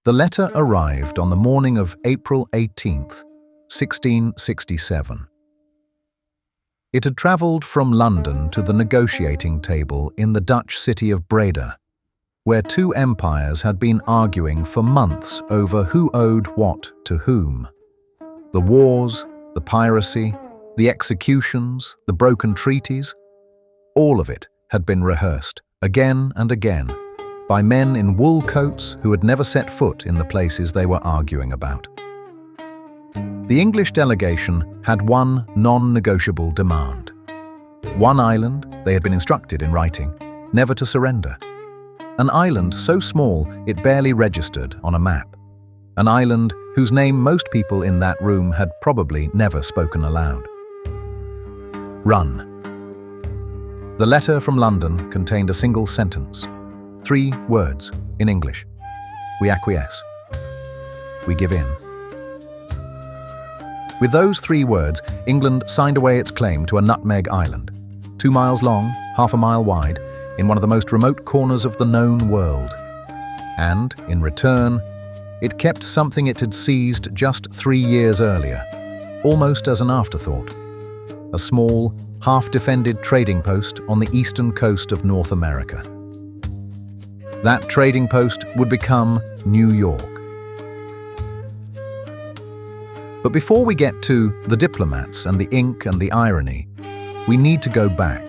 The letter arrived on the morning of April 18th, 1667. It had travelled from London to the negotiating table in the Dutch city of Breda, where two empires had been arguing for months over who owed what to whom. The wars, the piracy, the executions, the broken treaties, all of it had been rehearsed again and again by men in wool coats who had never set foot in the places they were arguing about. The English delegation had one non-negotiable demand. One island, they had been instructed in writing, never to surrender. An island so small it barely registered on a map. An island whose name most people in that room had probably never spoken aloud. Run. The letter from London contained a single sentence. 3 words in English. We acquiesce. We give in. With those 3 words, England signed away its claim to a Nutmeg island, 2 miles long, half a mile wide, in one of the most remote corners of the known world. And, in return, it kept something it had seized just 3 years earlier, almost as an afterthought. A small, half-defended trading post on the eastern coast of North America. That trading post would become New York. But before we get to the diplomats and the ink and the irony, we need to go back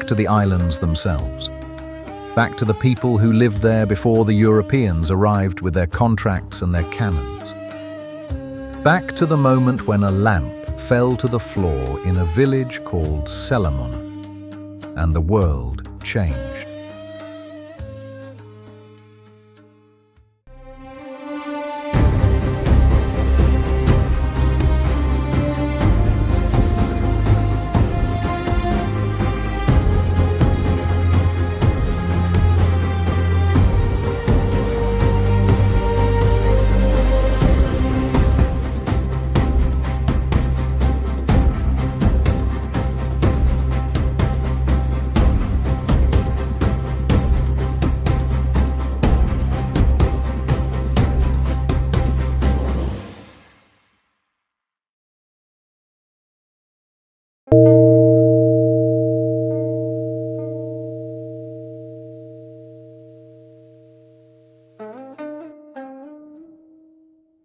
to the islands themselves, back to the people who lived there before the Europeans arrived with their contracts and their cannons, back to the moment when a lamp fell to the floor in a village called Selamon, and the world changed.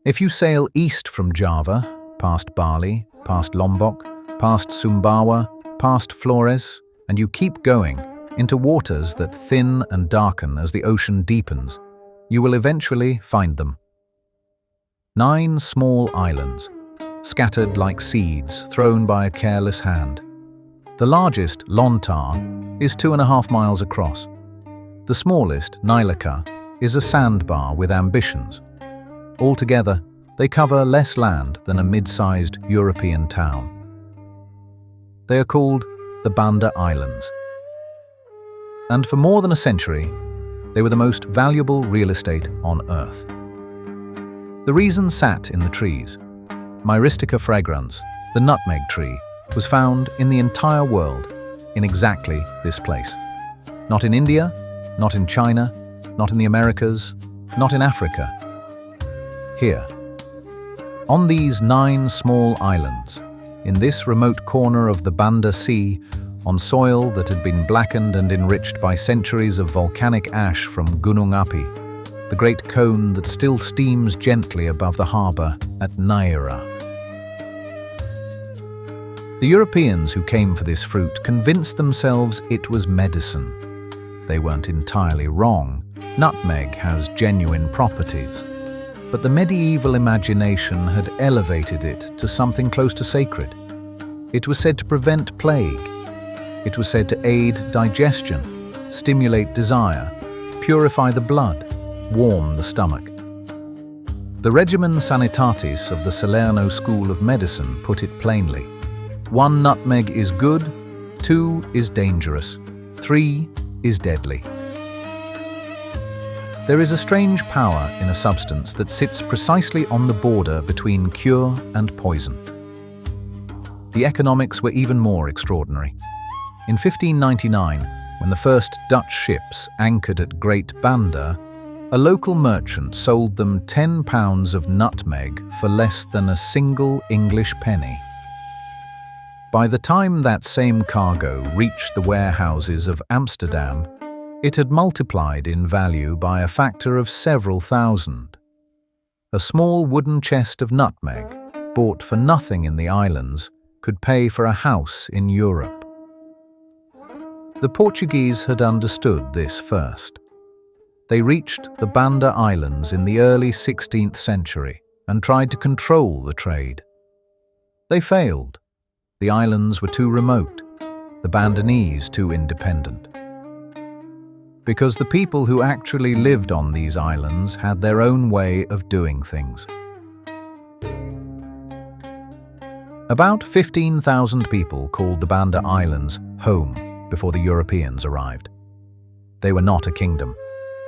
If you sail east from Java, past Bali, past Lombok, past Sumbawa, past Flores, and you keep going into waters that thin and darken as the ocean deepens, you will eventually find them. 9 small islands, scattered like seeds thrown by a careless hand. The largest, Lontar, is 2.5 miles across. The smallest, Nilaka, is a sandbar with ambitions. Altogether, they cover less land than a mid-sized European town. They are called the Banda Islands. And for more than a century, they were the most valuable real estate on Earth. The reason sat in the trees. Myristica fragrans, the nutmeg tree, was found in the entire world, in exactly this place. Not in India, not in China, not in the Americas, not in Africa. Here, on these 9 small islands, in this remote corner of the Banda Sea, on soil that had been blackened and enriched by centuries of volcanic ash from Gunung Api, the great cone that still steams gently above the harbour at Naira. The Europeans who came for this fruit convinced themselves it was medicine. They weren't entirely wrong. Nutmeg has genuine properties. But the medieval imagination had elevated it to something close to sacred. It was said to prevent plague. It was said to aid digestion, stimulate desire, purify the blood, warm the stomach. The Regimen Sanitatis of the Salerno School of Medicine put it plainly. 1 nutmeg is good, 2 is dangerous, 3 is deadly. There is a strange power in a substance that sits precisely on the border between cure and poison. The economics were even more extraordinary. In 1599, when the first Dutch ships anchored at Great Banda, A local merchant sold them 10 pounds of nutmeg for less than a single English penny. By the time that same cargo reached the warehouses of Amsterdam, it had multiplied in value by a factor of several thousand. A small wooden chest of nutmeg, bought for nothing in the islands, could pay for a house in Europe. The Portuguese had understood this first. They reached the Banda Islands in the early 16th century and tried to control the trade. They failed. The islands were too remote, the Bandanese too independent. Because the people who actually lived on these islands had their own way of doing things. About 15,000 people called the Banda Islands home before the Europeans arrived. They were not a kingdom.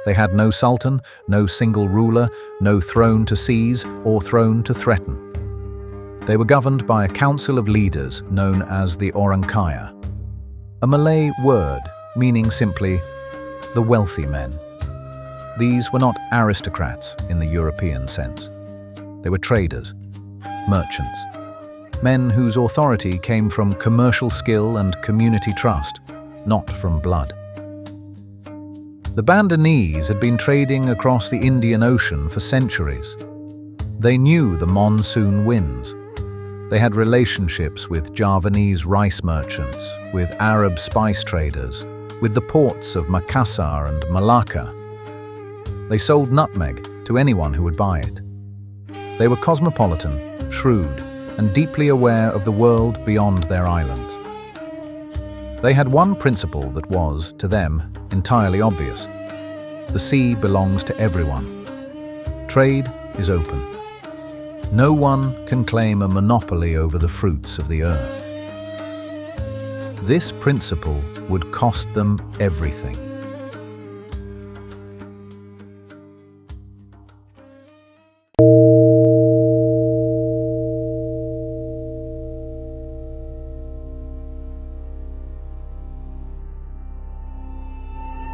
They had no sultan, no single ruler, no throne to seize or throne to threaten. They were governed by a council of leaders known as the Orang Kaya, a Malay word meaning simply the wealthy men. These were not aristocrats in the European sense. They were traders, merchants, men whose authority came from commercial skill and community trust, not from blood. The Bandanese had been trading across the Indian Ocean for centuries. They knew the monsoon winds. They had relationships with Javanese rice merchants, with Arab spice traders, with the ports of Makassar and Malacca. They sold nutmeg to anyone who would buy it. They were cosmopolitan, shrewd, and deeply aware of the world beyond their islands. They had one principle that was, to them, entirely obvious. The sea belongs to everyone. Trade is open. No one can claim a monopoly over the fruits of the earth. This principle would cost them everything.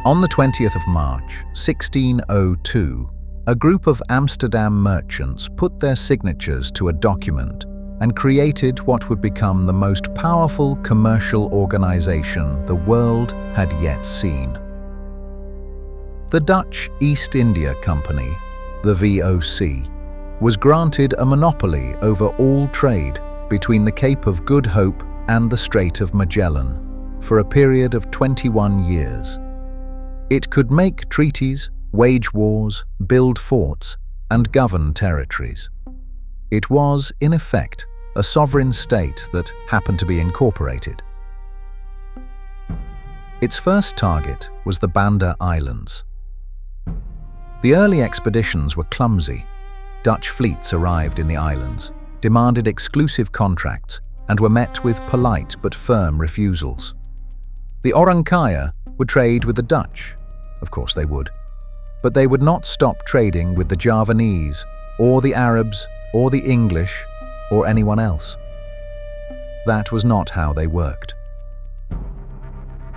On the 20th of March, 1602, a group of Amsterdam merchants put their signatures to a document and created what would become the most powerful commercial organization the world had yet seen. The Dutch East India Company, the VOC, was granted a monopoly over all trade between the Cape of Good Hope and the Strait of Magellan for a period of 21 years. It could make treaties, wage wars, build forts, and govern territories. It was, in effect, a sovereign state that happened to be incorporated. Its first target was the Banda Islands. The early expeditions were clumsy. Dutch fleets arrived in the islands, demanded exclusive contracts, and were met with polite but firm refusals. The Orang Kaya would trade with the Dutch. Of course they would. But they would not stop trading with the Javanese, or the Arabs, or the English, or anyone else. That was not how they worked.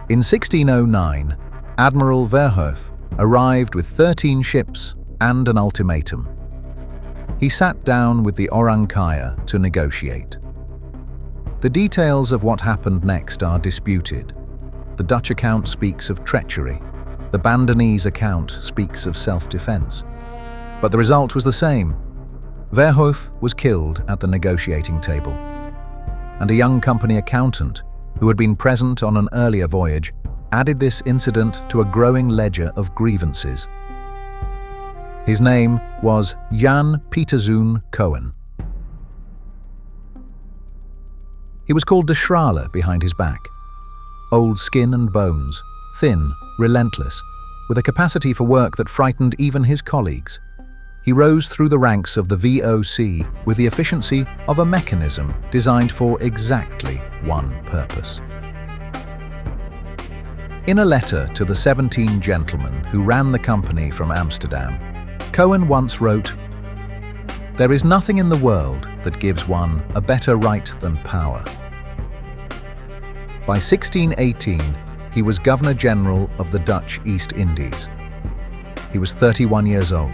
In 1609, Admiral Verhoef arrived with 13 ships and an ultimatum. He sat down with the Orang Kaya to negotiate. The details of what happened next are disputed. The Dutch account speaks of treachery. The Bandanese account speaks of self-defense. But the result was the same. Verhoef was killed at the negotiating table, and a young company accountant, who had been present on an earlier voyage, added this incident to a growing ledger of grievances. His name was Jan Pieterszoon Cohen. He was called de Schrale behind his back. Old skin and bones, thin, relentless, with a capacity for work that frightened even his colleagues. He rose through the ranks of the VOC with the efficiency of a mechanism designed for exactly one purpose. In a letter to the 17 gentlemen who ran the company from Amsterdam, Cohen once wrote, "There is nothing in the world that gives one a better right than power." By 1618, he was Governor-General of the Dutch East Indies. He was 31 years old.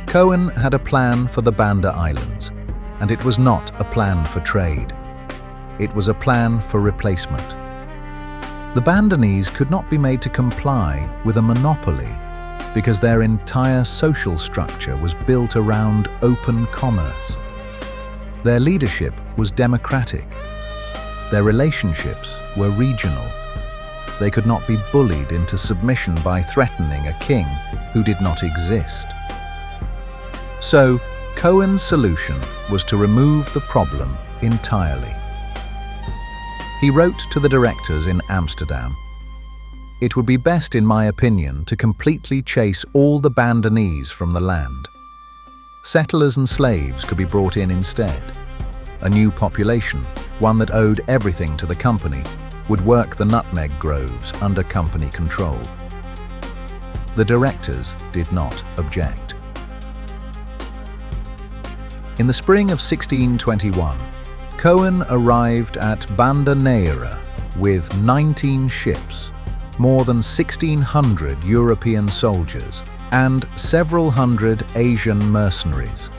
Cohen had a plan for the Banda Islands, and it was not a plan for trade. It was a plan for replacement. The Bandanese could not be made to comply with a monopoly because their entire social structure was built around open commerce. Their leadership was democratic. Their relationships were regional. They could not be bullied into submission by threatening a king who did not exist. So, Cohen's solution was to remove the problem entirely. He wrote to the directors in Amsterdam, "It would be best, in my opinion, to completely chase all the Bandanese from the land. Settlers and slaves could be brought in instead. A new population, one that owed everything to the company, would work the nutmeg groves under company control." The directors did not object. In the spring of 1621, Cohen arrived at Banda Sea with 19 ships, more than 1,600 European soldiers, and several hundred Asian mercenaries,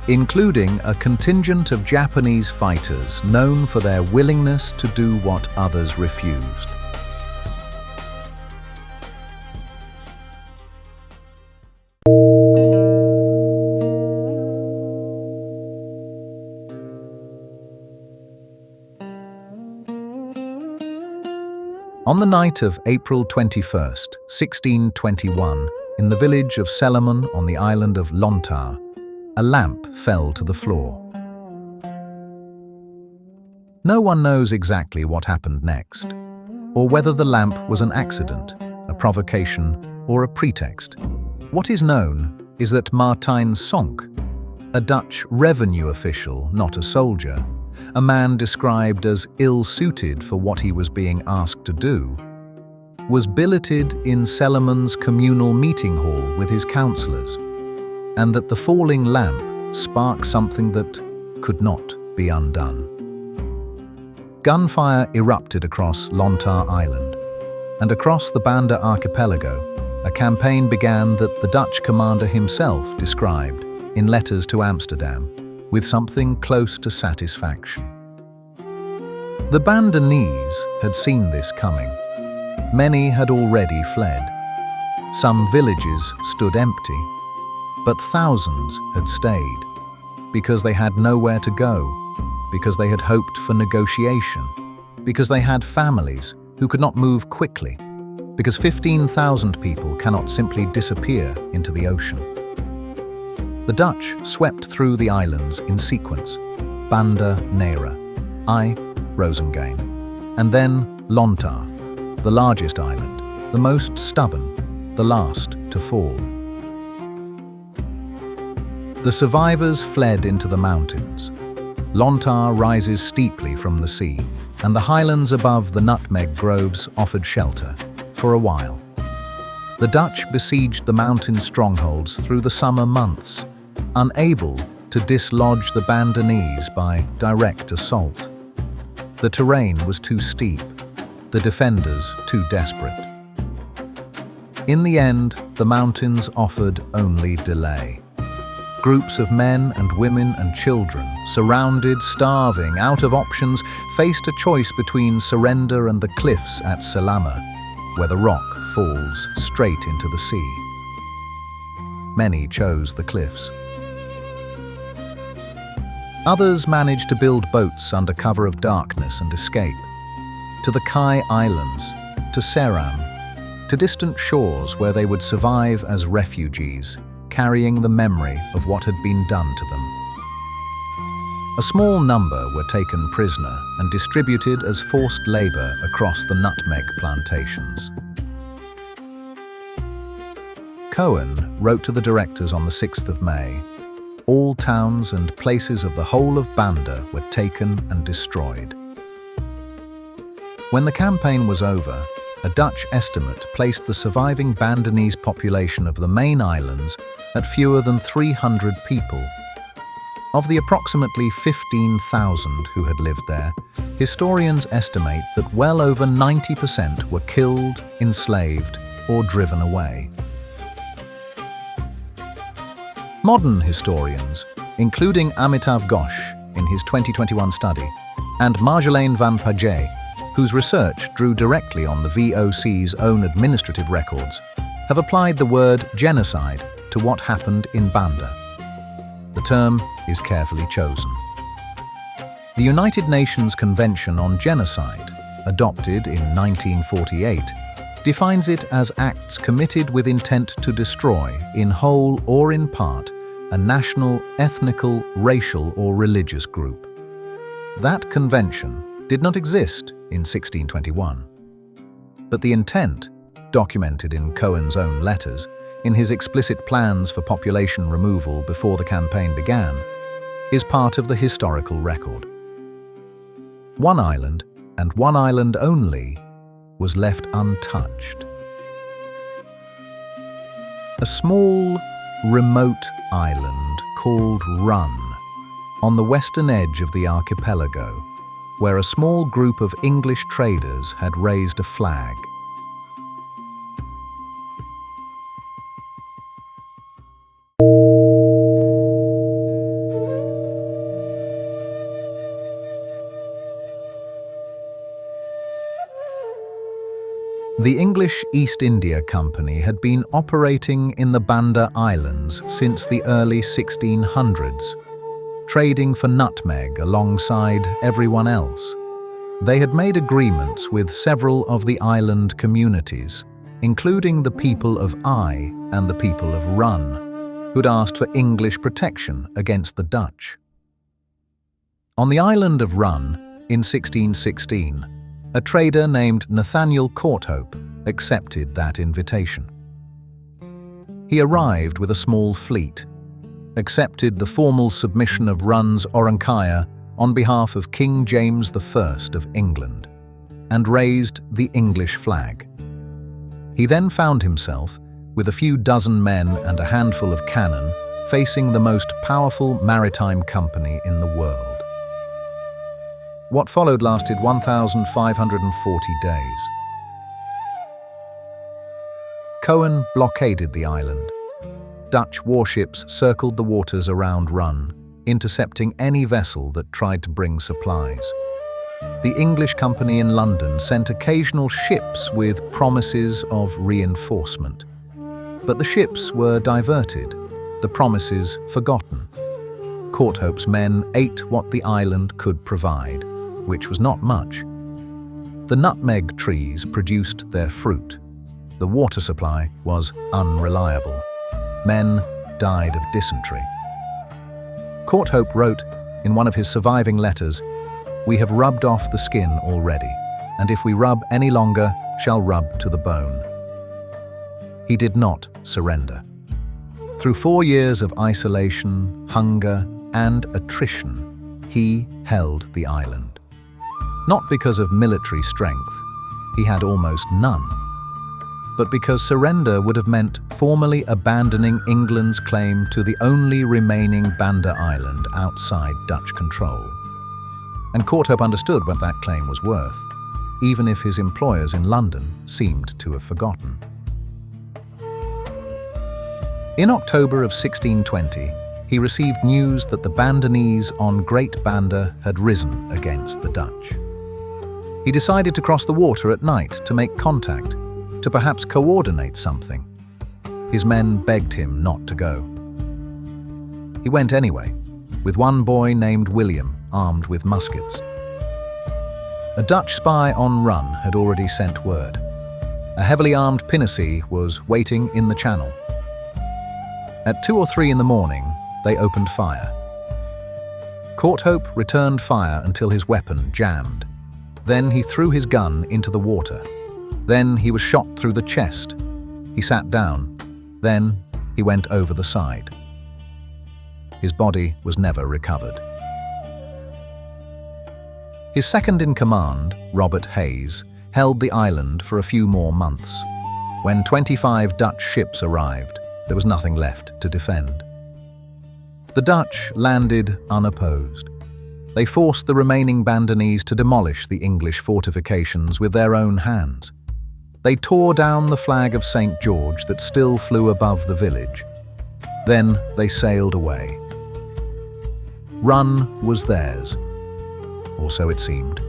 including a contingent of Japanese fighters known for their willingness to do what others refused. On the night of April 21st, 1621, in the village of Selamon on the island of Lontar, a lamp fell to the floor. No one knows exactly what happened next, or whether the lamp was an accident, a provocation, or a pretext. What is known is that Martijn Sonk, a Dutch revenue official, not a soldier, a man described as ill-suited for what he was being asked to do, was billeted in Selamon's communal meeting hall with his councillors, and that the falling lamp sparked something that could not be undone. Gunfire erupted across Lontar Island, and across the Banda Archipelago, a campaign began that the Dutch commander himself described in letters to Amsterdam, with something close to satisfaction. The Bandanese had seen this coming. Many had already fled. Some villages stood empty, but thousands had stayed, because they had nowhere to go, because they had hoped for negotiation, because they had families who could not move quickly, because 15,000 people cannot simply disappear into the ocean. The Dutch swept through the islands in sequence: Banda Sea, Rosengane, and then Lontar, the largest island, the most stubborn, the last to fall. The survivors fled into the mountains. Lontar rises steeply from the sea, and the highlands above the nutmeg groves offered shelter, for a while. The Dutch besieged the mountain strongholds through the summer months, unable to dislodge the Bandanese by direct assault. The terrain was too steep, the defenders too desperate. In the end, the mountains offered only delay. Groups of men and women and children, surrounded, starving, out of options, faced a choice between surrender and the cliffs at Selamon, where the rock falls straight into the sea. Many chose the cliffs. Others managed to build boats under cover of darkness and escape, to the Kai Islands, to Seram, to distant shores where they would survive as refugees, carrying the memory of what had been done to them. A small number were taken prisoner and distributed as forced labor across the nutmeg plantations. Cohen wrote to the directors on the 6th of May, "All towns and places of the whole of Banda were taken and destroyed." When the campaign was over, a Dutch estimate placed the surviving Bandanese population of the main islands at fewer than 300 people. Of the approximately 15,000 who had lived there, historians estimate that well over 90% were killed, enslaved, or driven away. Modern historians, including Amitav Ghosh in his 2021 study, and Marjolaine van Paget, whose research drew directly on the VOC's own administrative records, have applied the word genocide to what happened in Banda. The term is carefully chosen. The United Nations Convention on Genocide, adopted in 1948, defines it as acts committed with intent to destroy, in whole or in part, a national, ethnical, racial or religious group. That convention did not exist in 1621. But the intent, documented in Cohen's own letters, in his explicit plans for population removal before the campaign began, is part of the historical record. One island, and one island only, was left untouched. A small, remote island called Run, on the western edge of the archipelago, where a small group of English traders had raised a flag. The English East India Company had been operating in the Banda Islands since the early 1600s, trading for nutmeg alongside everyone else. They had made agreements with several of the island communities, including the people of Ai and the people of Run, who'd asked for English protection against the Dutch. On the island of Run, in 1616, a trader named Nathaniel Courthope accepted that invitation. He arrived with a small fleet, accepted the formal submission of Run's Orankaya on behalf of King James I of England, and raised the English flag. He then found himself, with a few dozen men and a handful of cannon, facing the most powerful maritime company in the world. What followed lasted 1,540 days. Cohen blockaded the island. Dutch warships circled the waters around Run, intercepting any vessel that tried to bring supplies. The English company in London sent occasional ships with promises of reinforcement. But the ships were diverted, the promises forgotten. Courthope's men ate what the island could provide, which was not much. The nutmeg trees produced their fruit. The water supply was unreliable. Men died of dysentery. Courthope wrote in one of his surviving letters, "We have rubbed off the skin already, and if we rub any longer, shall rub to the bone." He did not surrender. Through 4 years of isolation, hunger, and attrition, he held the island. Not because of military strength, he had almost none, but because surrender would have meant formally abandoning England's claim to the only remaining Banda Island outside Dutch control. And Courthope understood what that claim was worth, even if his employers in London seemed to have forgotten. In October of 1620, he received news that the Bandanese on Great Banda had risen against the Dutch. He decided to cross the water at night to make contact, to perhaps coordinate something. His men begged him not to go. He went anyway, with one boy named William armed with muskets. A Dutch spy on Run had already sent word. A heavily armed pinnace was waiting in the channel. At 2 or 3 in the morning, they opened fire. Courthope returned fire until his weapon jammed. Then he threw his gun into the water. Then he was shot through the chest. He sat down. Then he went over the side. His body was never recovered. His second-in-command, Robert Hayes, held the island for a few more months. When 25 Dutch ships arrived, there was nothing left to defend. The Dutch landed unopposed. They forced the remaining Bandanese to demolish the English fortifications with their own hands. They tore down the flag of St. George that still flew above the village. Then they sailed away. Run was theirs, or so it seemed.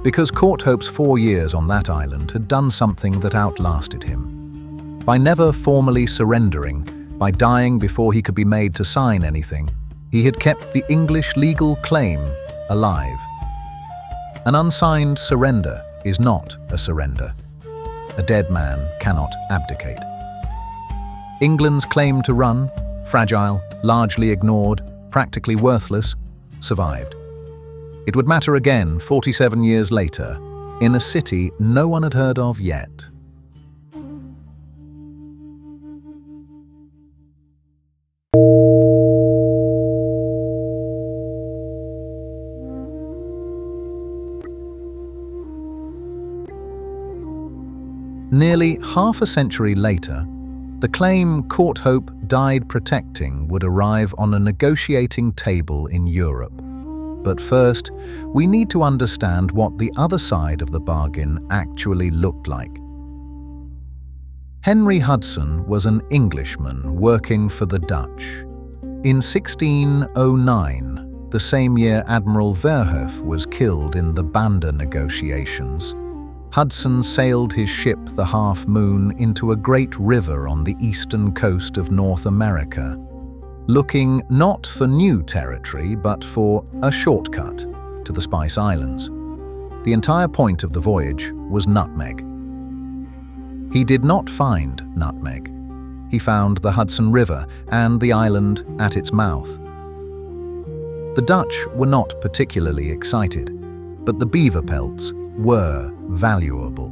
Because Courthope's 4 years on that island had done something that outlasted him. By never formally surrendering, by dying before he could be made to sign anything, he had kept the English legal claim alive. An unsigned surrender is not a surrender. A dead man cannot abdicate. England's claim to run, fragile, largely ignored, practically worthless, survived. It would matter again 47 years later, in a city no one had heard of yet. Nearly half a century later, the claim Courthope died protecting would arrive on a negotiating table in Europe. But first, we need to understand what the other side of the bargain actually looked like. Henry Hudson was an Englishman working for the Dutch. In 1609, the same year Admiral Verhoef was killed in the Banda negotiations, Hudson sailed his ship, the Half Moon, into a great river on the eastern coast of North America, looking not for new territory but for a shortcut to the Spice Islands. The entire point of the voyage was Nutmeg. He did not find Nutmeg. He found the Hudson River and the island at its mouth. The Dutch were not particularly excited, but the beaver pelts were valuable.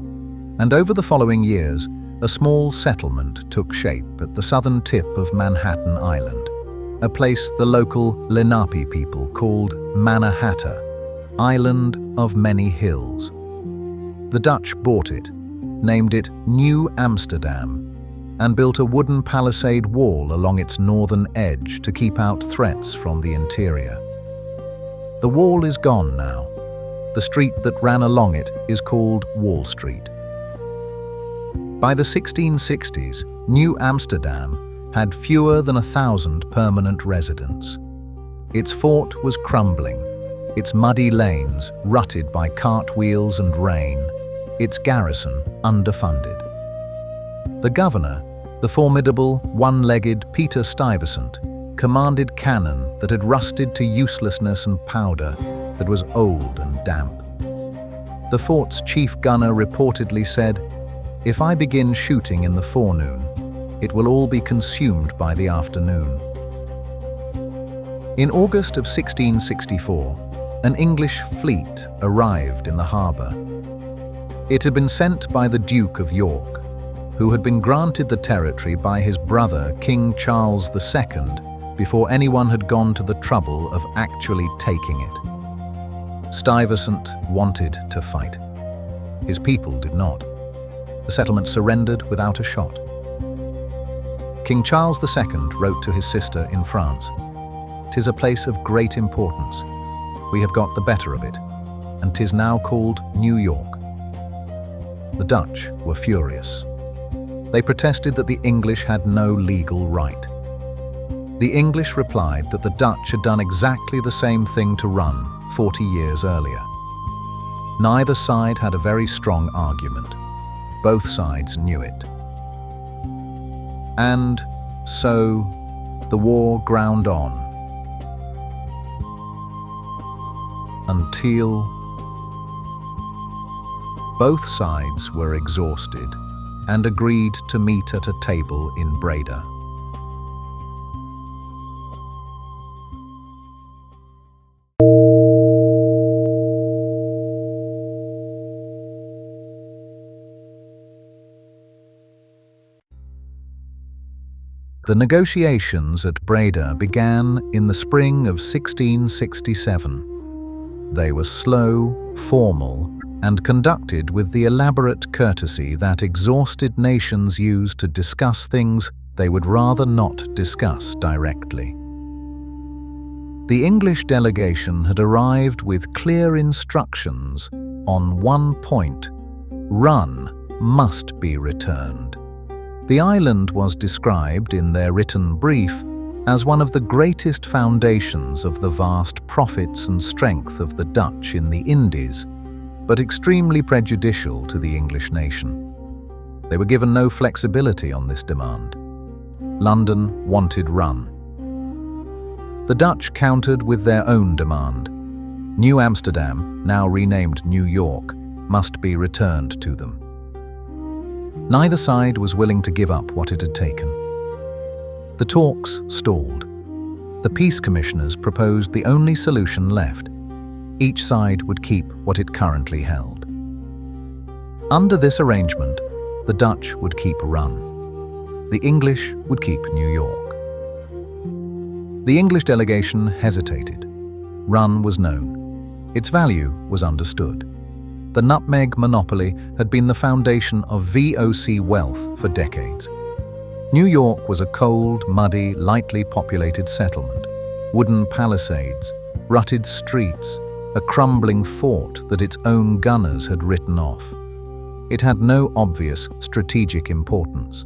And over the following years, a small settlement took shape at the southern tip of Manhattan Island, a place the local Lenape people called Mannahatta, Island of Many Hills. The Dutch bought it, named it New Amsterdam, and built a wooden palisade wall along its northern edge to keep out threats from the interior. The wall is gone now. The street that ran along it is called Wall Street. By the 1660s, New Amsterdam had fewer than 1,000 permanent residents. Its fort was crumbling, its muddy lanes rutted by cartwheels and rain, its garrison underfunded. The governor, the formidable, one-legged Peter Stuyvesant, commanded cannon that had rusted to uselessness and powder that was old and damp. The fort's chief gunner reportedly said, "If I begin shooting in the forenoon, it will all be consumed by the afternoon." In August of 1664, an English fleet arrived in the harbour. It had been sent by the Duke of York, who had been granted the territory by his brother King Charles II before anyone had gone to the trouble of actually taking it. Stuyvesant wanted to fight. His people did not. The settlement surrendered without a shot. King Charles II wrote to his sister in France, "'Tis a place of great importance. We have got the better of it, and 'tis now called New York." The Dutch were furious. They protested that the English had no legal right. The English replied that the Dutch had done exactly the same thing to run 40 years earlier. Neither side had a very strong argument. Both sides knew it. And so the war ground on until both sides were exhausted and agreed to meet at a table in Breda. The negotiations at Breda began in the spring of 1667. They were slow, formal, and conducted with the elaborate courtesy that exhausted nations use to discuss things they would rather not discuss directly. The English delegation had arrived with clear instructions on one point: run must be returned. The island was described in their written brief as one of the greatest foundations of the vast profits and strength of the Dutch in the Indies, but extremely prejudicial to the English nation. They were given no flexibility on this demand. London wanted run. The Dutch countered with their own demand. New Amsterdam, now renamed New York, must be returned to them. Neither side was willing to give up what it had taken. The talks stalled. The peace commissioners proposed the only solution left. Each side would keep what it currently held. Under this arrangement, the Dutch would keep Run. The English would keep New York. The English delegation hesitated. Run was known. Its value was understood. The nutmeg monopoly had been the foundation of VOC wealth for decades. New York was a cold, muddy, lightly populated settlement. Wooden palisades, rutted streets, a crumbling fort that its own gunners had written off. It had no obvious strategic importance.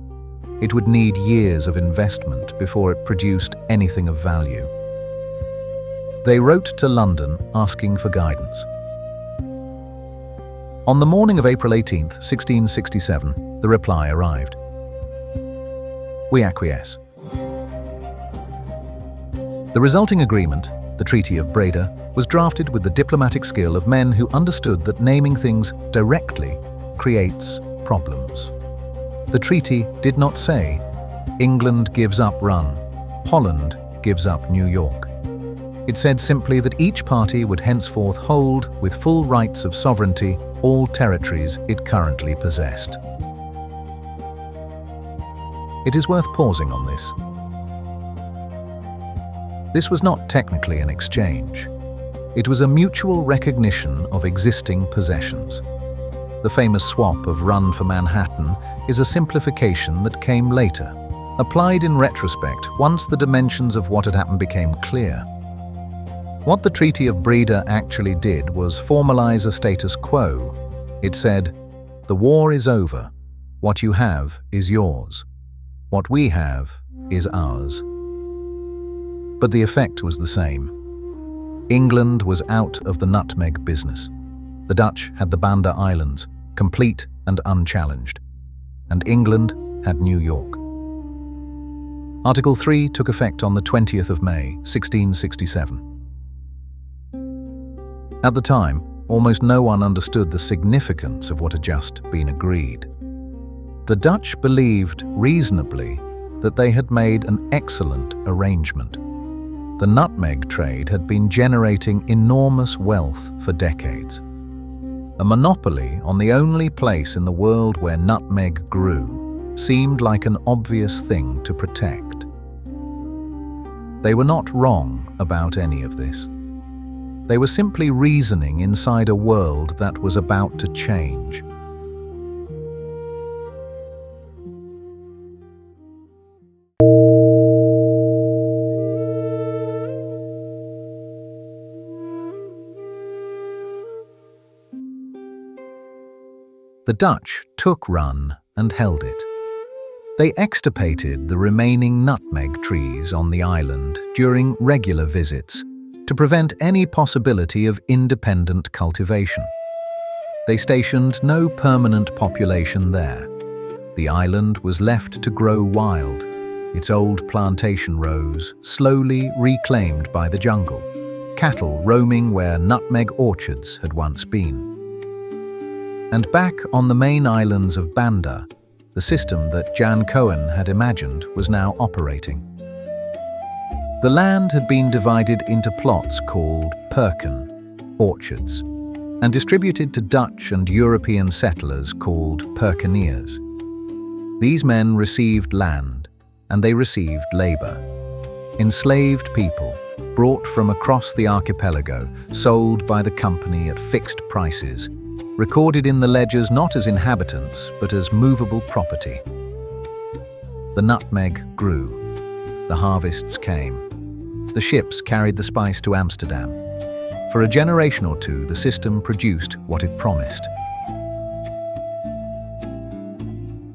It would need years of investment before it produced anything of value. They wrote to London asking for guidance. On the morning of April 18, 1667, the reply arrived. We acquiesce. The resulting agreement, the Treaty of Breda, was drafted with the diplomatic skill of men who understood that naming things directly creates problems. The treaty did not say, England gives up Run, Holland gives up New York. It said simply that each party would henceforth hold, with full rights of sovereignty, all territories it currently possessed. It is worth pausing on this. This was not technically an exchange. It was a mutual recognition of existing possessions. The famous swap of Run for Manhattan is a simplification that came later, applied in retrospect once the dimensions of what had happened became clear. What the Treaty of Breda actually did was formalize a status quo. It said, "The war is over. What you have is yours. What we have is ours." But the effect was the same. England was out of the nutmeg business. The Dutch had the Banda Islands, complete and unchallenged. And England had New York. Article 3 took effect on the 20th of May, 1667. At the time, almost no one understood the significance of what had just been agreed. The Dutch believed, reasonably, that they had made an excellent arrangement. The nutmeg trade had been generating enormous wealth for decades. A monopoly on the only place in the world where nutmeg grew seemed like an obvious thing to protect. They were not wrong about any of this. They were simply reasoning inside a world that was about to change. The Dutch took Run and held it. They extirpated the remaining nutmeg trees on the island during regular visits to prevent any possibility of independent cultivation. They stationed no permanent population there. The island was left to grow wild, its old plantation rows slowly reclaimed by the jungle, cattle roaming where nutmeg orchards had once been. And back on the main islands of Banda, the system that Jan Cohen had imagined was now operating. The land had been divided into plots called perken, orchards, and distributed to Dutch and European settlers called perkeneers. These men received land, and they received labor. Enslaved people, brought from across the archipelago, sold by the company at fixed prices, recorded in the ledgers not as inhabitants, but as movable property. The nutmeg grew. The harvests came. The ships carried the spice to Amsterdam. For a generation or two, the system produced what it promised.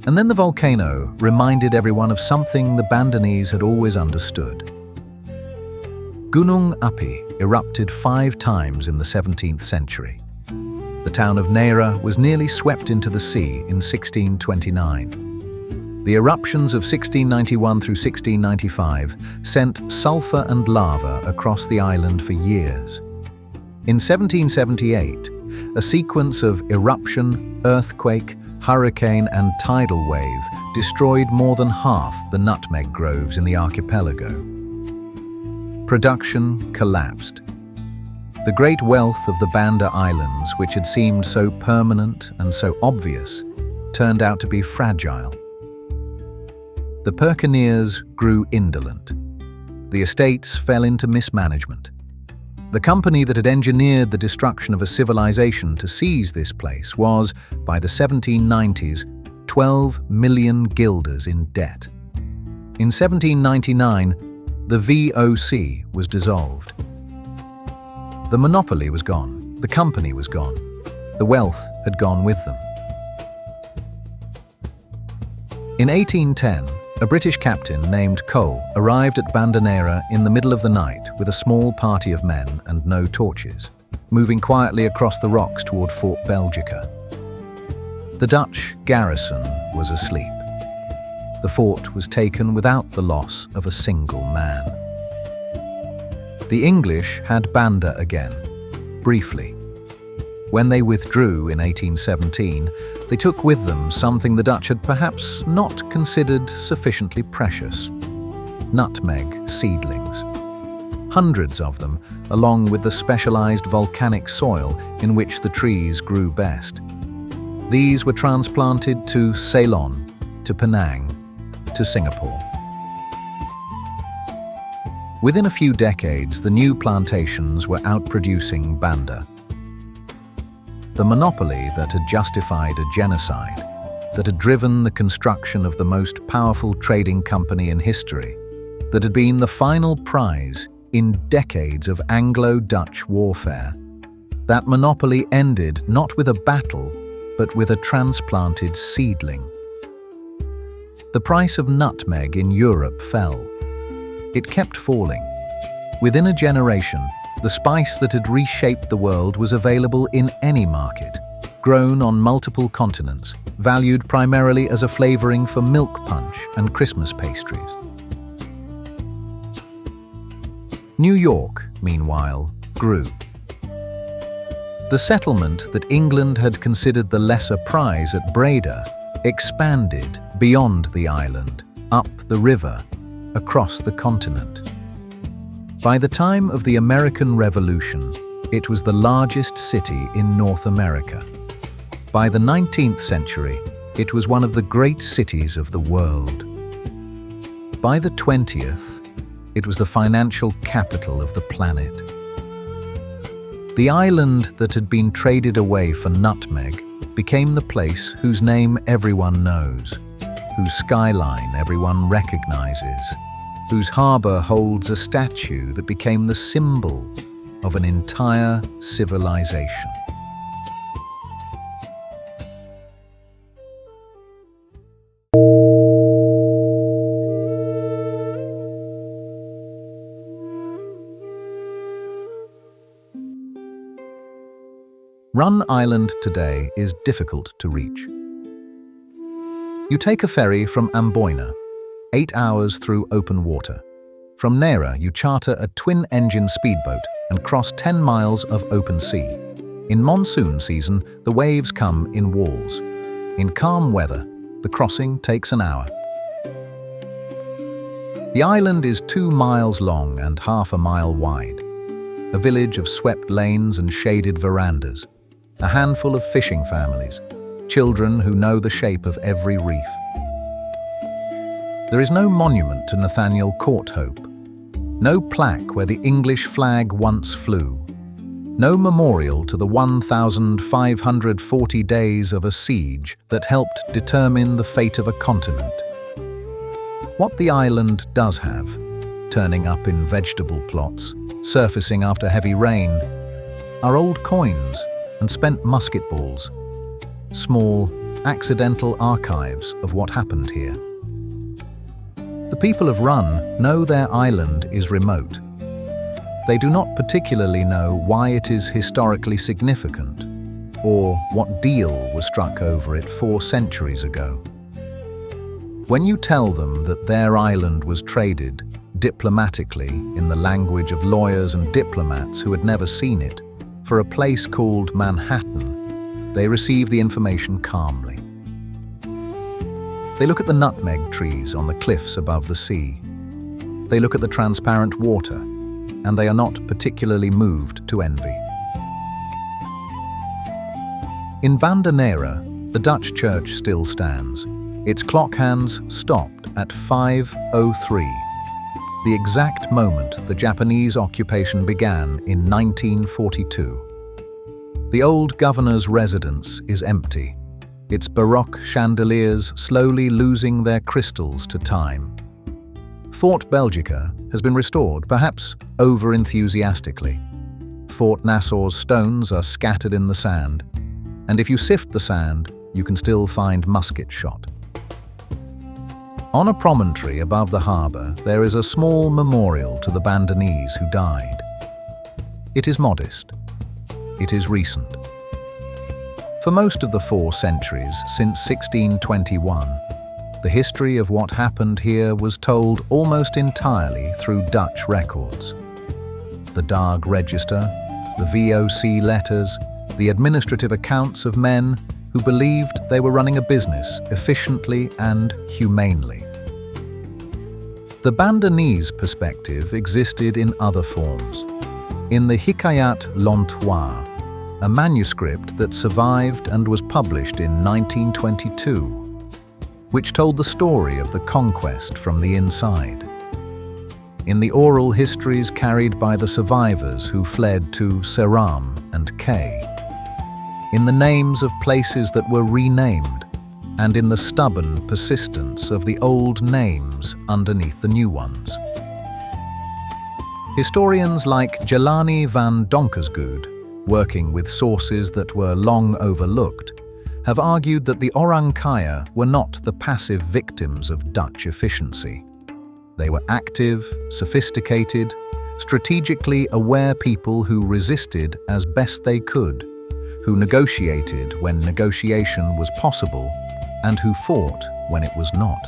And then the volcano reminded everyone of something the Bandanese had always understood. Gunung Api erupted 5 times in the 17th century. The town of Neira was nearly swept into the sea in 1629. The eruptions of 1691 through 1695 sent sulfur and lava across the island for years. In 1778, a sequence of eruption, earthquake, hurricane and tidal wave destroyed more than half the nutmeg groves in the archipelago. Production collapsed. The great wealth of the Banda Islands, which had seemed so permanent and so obvious, turned out to be fragile. The Perkineers grew indolent. The estates fell into mismanagement. The company that had engineered the destruction of a civilization to seize this place was, by the 1790s, 12 million guilders in debt. In 1799, the VOC was dissolved. The monopoly was gone, the company was gone, the wealth had gone with them. In 1810, a British captain named Cole arrived at Banda Neira in the middle of the night with a small party of men and no torches, moving quietly across the rocks toward Fort Belgica. The Dutch garrison was asleep. The fort was taken without the loss of a single man. The English had Banda again, briefly. When they withdrew in 1817, they took with them something the Dutch had perhaps not considered sufficiently precious: nutmeg seedlings. Hundreds of them, along with the specialized volcanic soil in which the trees grew best. These were transplanted to Ceylon, to Penang, to Singapore. Within a few decades, the new plantations were outproducing Banda. The monopoly that had justified a genocide, that had driven the construction of the most powerful trading company in history, that had been the final prize in decades of Anglo-Dutch warfare, that monopoly ended not with a battle, but with a transplanted seedling. The price of nutmeg in Europe fell. It kept falling. Within a generation, the spice that had reshaped the world was available in any market, grown on multiple continents, valued primarily as a flavoring for milk punch and Christmas pastries. New York, meanwhile, grew. The settlement that England had considered the lesser prize at Breda expanded beyond the island, up the river, across the continent. By the time of the American Revolution, it was the largest city in North America. By the 19th century, it was one of the great cities of the world. By the 20th, it was the financial capital of the planet. The island that had been traded away for nutmeg became the place whose name everyone knows, whose skyline everyone recognizes, whose harbor holds a statue that became the symbol of an entire civilization. Run Island today is difficult to reach. You take a ferry from Amboina, 8 hours through open water. From Neira, you charter a twin-engine speedboat and cross 10 miles of open sea. In monsoon season, the waves come in walls. In calm weather, the crossing takes an hour. The island is 2 miles long and half a mile wide. A village of swept lanes and shaded verandas. A handful of fishing families, children who know the shape of every reef. There is no monument to Nathaniel Courthope, no plaque where the English flag once flew, no memorial to the 1,540 days of a siege that helped determine the fate of a continent. What the island does have, turning up in vegetable plots, surfacing after heavy rain, are old coins and spent musket balls. small, accidental archives of what happened here. The people of Run know their island is remote. They do not particularly know why it is historically significant, or what deal was struck over it 4 centuries ago. When you tell them that their island was traded diplomatically in the language of lawyers and diplomats who had never seen it for a place called Manhattan, they receive the information calmly. They look at the nutmeg trees on the cliffs above the sea. They look at the transparent water, and they are not particularly moved to envy. In Bandanese, the Dutch church still stands. Its clock hands stopped at 5:03, the exact moment the Japanese occupation began in 1942. The old governor's residence is empty, its baroque chandeliers slowly losing their crystals to time. Fort Belgica has been restored, perhaps over-enthusiastically. Fort Nassau's stones are scattered in the sand, and if you sift the sand, you can still find musket shot. On a promontory above the harbour, there is a small memorial to the Bandanese who died. It is modest. It is recent. For most of the 4 centuries since 1621, the history of what happened here was told almost entirely through Dutch records. The Daag Register, the VOC letters, the administrative accounts of men who believed they were running a business efficiently and humanely. The Bandanese perspective existed in other forms. In the Hikayat Lontois, a manuscript that survived and was published in 1922, which told the story of the conquest from the inside. In the oral histories carried by the survivors who fled to Seram and Kay. In the names of places that were renamed, and in the stubborn persistence of the old names underneath the new ones. Historians like Jelani van Donkersgoed, working with sources that were long overlooked, have argued that the Orang Kaya were not the passive victims of Dutch efficiency. They were active, sophisticated, strategically aware people who resisted as best they could, who negotiated when negotiation was possible, and who fought when it was not.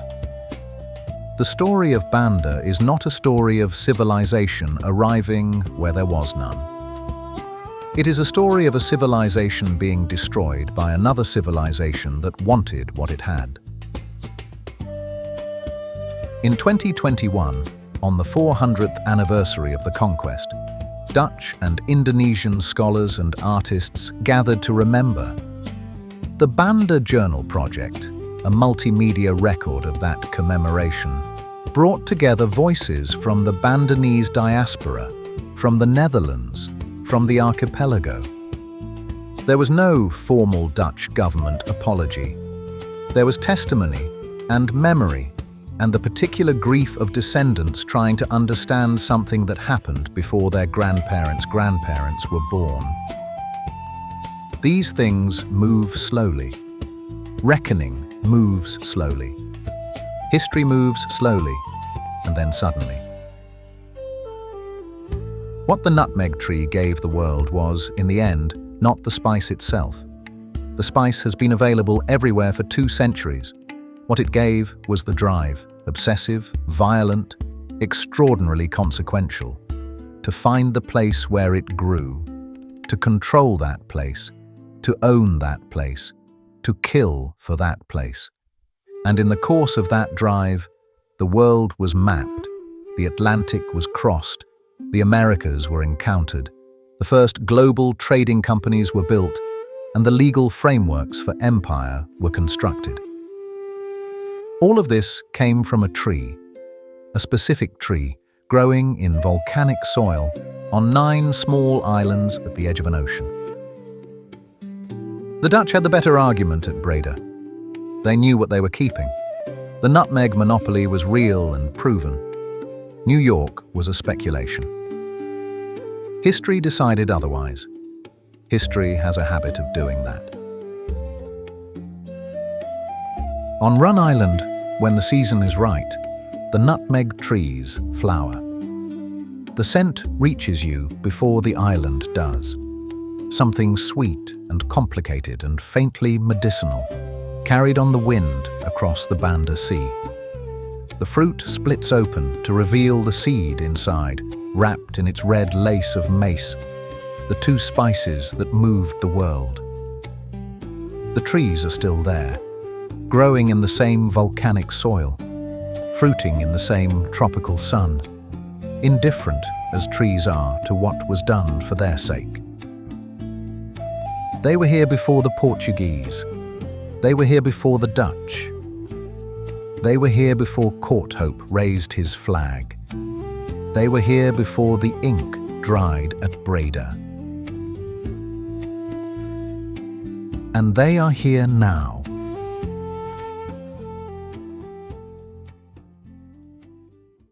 The story of Banda is not a story of civilization arriving where there was none. It is a story of a civilization being destroyed by another civilization that wanted what it had. In 2021, on the 400th anniversary of the conquest, Dutch and Indonesian scholars and artists gathered to remember. The Banda Journal Project, a multimedia record of that commemoration, brought together voices from the Bandanese diaspora, from the Netherlands, from the archipelago. There was no formal Dutch government apology. There was testimony and memory and the particular grief of descendants trying to understand something that happened before their grandparents' grandparents were born. These things move slowly. Reckoning moves slowly. History moves slowly, and then suddenly. What the nutmeg tree gave the world was, in the end, not the spice itself. The spice has been available everywhere for 2 centuries. What it gave was the drive, obsessive, violent, extraordinarily consequential, to find the place where it grew, to control that place, to own that place, to kill for that place. And in the course of that drive, the world was mapped, the Atlantic was crossed, the Americas were encountered, the first global trading companies were built, and the legal frameworks for empire were constructed. All of this came from a tree, a specific tree growing in volcanic soil on 9 small islands at the edge of an ocean. The Dutch had the better argument at Breda. They knew what they were keeping. The nutmeg monopoly was real and proven. New York was a speculation. History decided otherwise. History has a habit of doing that. On Run Island, when the season is right, the nutmeg trees flower. The scent reaches you before the island does. Something sweet and complicated and faintly medicinal, carried on the wind across the Banda Sea. The fruit splits open to reveal the seed inside, wrapped in its red lace of mace, the two spices that moved the world. The trees are still there, growing in the same volcanic soil, fruiting in the same tropical sun, indifferent as trees are to what was done for their sake. They were here before the Portuguese. They were here before the Dutch. They were here before Courthope raised his flag. They were here before the ink dried at Breda. And they are here now,